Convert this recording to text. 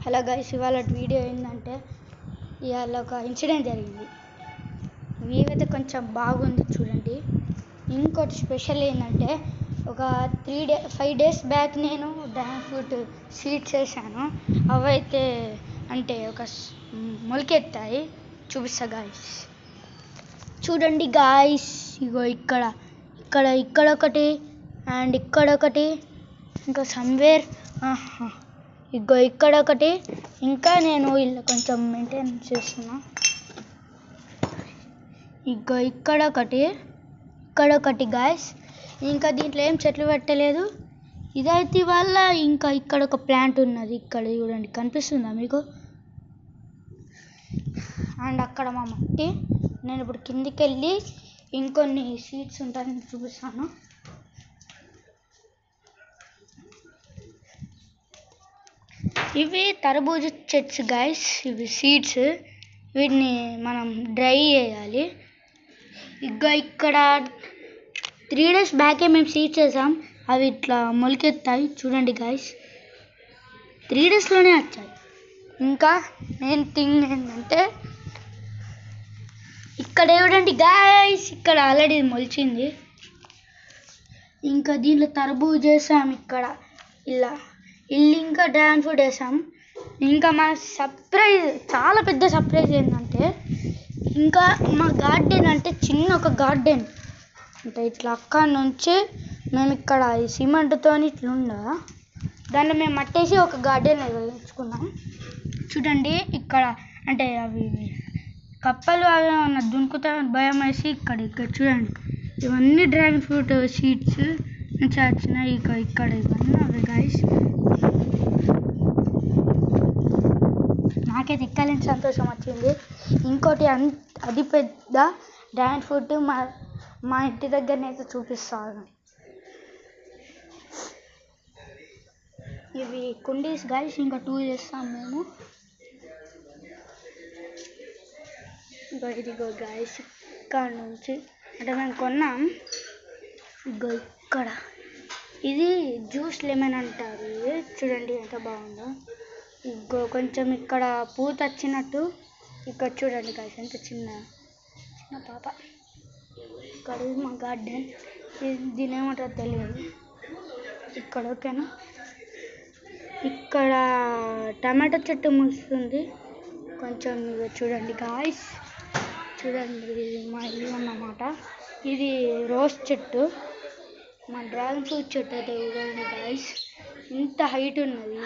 Hello guys, ఇవాళ video ఏంటంటే ఇవాళ ఒక ఇన్సిడెంట్ జరిగింది. వ్యూ అయితే కొంచెం బాగుంది చూడండి. ఇంకోటి స్పెషల్ ఏంటంటే ఒక 5 days బ్యాక్ నేను డ్రాగన్ ఫ్రూట్ సీడ్స్ వేసాను. అవైతే అంటే ఒక మొలకెత్తాయి. చూపిస్తా గాయస్, చూడండి గాయస్. ఇగో ఇక్కడ ఒకటి అండ్ ఇక్కడ ఒకటి, ఇంకా సమ్వేర్ ఇగో ఇక్కడ ఒకటి. ఇంకా నేను ఇలా కొంచెం మెయింటైన్ చేస్తున్నా. ఇగో ఇక్కడ ఒకటి గాయస్. ఇంకా దీంట్లో ఏం చెట్లు పెట్టలేదు. ఇదైతే వల్ల ఇంకా ఇక్కడ ఒక ప్లాంట్ ఉన్నది. ఇక్కడ చూడండి, కనిపిస్తుందా మీకు? అండ్ అక్కడ మా మట్టి. నేను ఇప్పుడు కిందికి వెళ్ళి ఇంకొన్ని సీడ్స్ ఉంటాయని చూపిస్తాను. ఇవి తర్బూజ చెట్స్ గాయస్. ఇవి సీడ్స్. వీటిని మనం డ్రై చేయాలి. ఇక్కడ 3 days బ్యాకే మేము సీడ్స్ వేసాం. అవి ఇట్లా మొలకెత్తాయి చూడండి గాయస్. 3 daysలోనే వచ్చాయి. ఇంకా మెయిన్ థింగ్ ఏంటంటే ఇక్కడ చూడండి గాయస్, ఇక్కడ ఆల్రెడీ మొలిచింది. ఇంకా దీంట్లో తర్బూజ వేసాం. ఇక్కడ ఇలా ఇంకా డ్రాగన్ ఫ్రూట్ వేసాం. ఇంకా మన సర్ప్రైజ్, చాలా పెద్ద సర్ప్రైజ్ ఏంటంటే ఇంకా మా గార్డెన్ అంటే చిన్న ఒక గార్డెన్ అంటే ఇట్లా అక్కడ నుంచి మేము ఇక్కడ ఈ సిమెంట్తో ఇట్లా ఉండగా దాన్ని మేము మట్టేసి ఒక గార్డెన్ వేయించుకున్నాం. చూడండి ఇక్కడ అంటే అవి కప్పలు అవి ఏమన్నా దునుకుతాయని భయం వేసి ఇక్కడ చూడండి, ఇవన్నీ డ్రాగన్ ఫ్రూట్ సీడ్స్ నుంచి వచ్చినాయి. ఇక్కడ ఇవన్నీ అవి గాయస్. నాకైతే ఎక్కలేని సంతోషం వచ్చింది. ఇంకోటి అది పెద్ద డ్రాగన్ ఫ్రూట్ మా ఇంటి దగ్గరనైతే చూపిస్తాను. ఇవి కుండీస్ గాయస్. ఇంకా 2 చేస్తాం మేము. ఇదిగో గాయస్, ఇక్కడ నుంచి అంటే మేము కొన్నాం. ఇగో ఇక్కడ ఇది జ్యూస్ లెమన్ అంటారు. ఇది చూడండి ఎంత బాగుందో. ఇగో కొంచెం ఇక్కడ పూత వచ్చినట్టు. ఇక్కడ చూడండి గాయస్, ఎంత చిన్న పాప. ఇక్కడ మా గార్డెన్. దీని ఏమంటారో తెలియదు. ఇక్కడ ఓకేనా. ఇక్కడ టమాటా చెట్టు ముస్తుంది కొంచెం. చూడండి గాయస్, చూడండి ఇది మా ఇల్లు అన్నమాట. ఇది రోజ్ చెట్టు. మా డ్రాగన్ ఫ్రూట్ చెట్టు అయితే చూడండి గాయస్, ఇంత హైట్ ఉన్నది.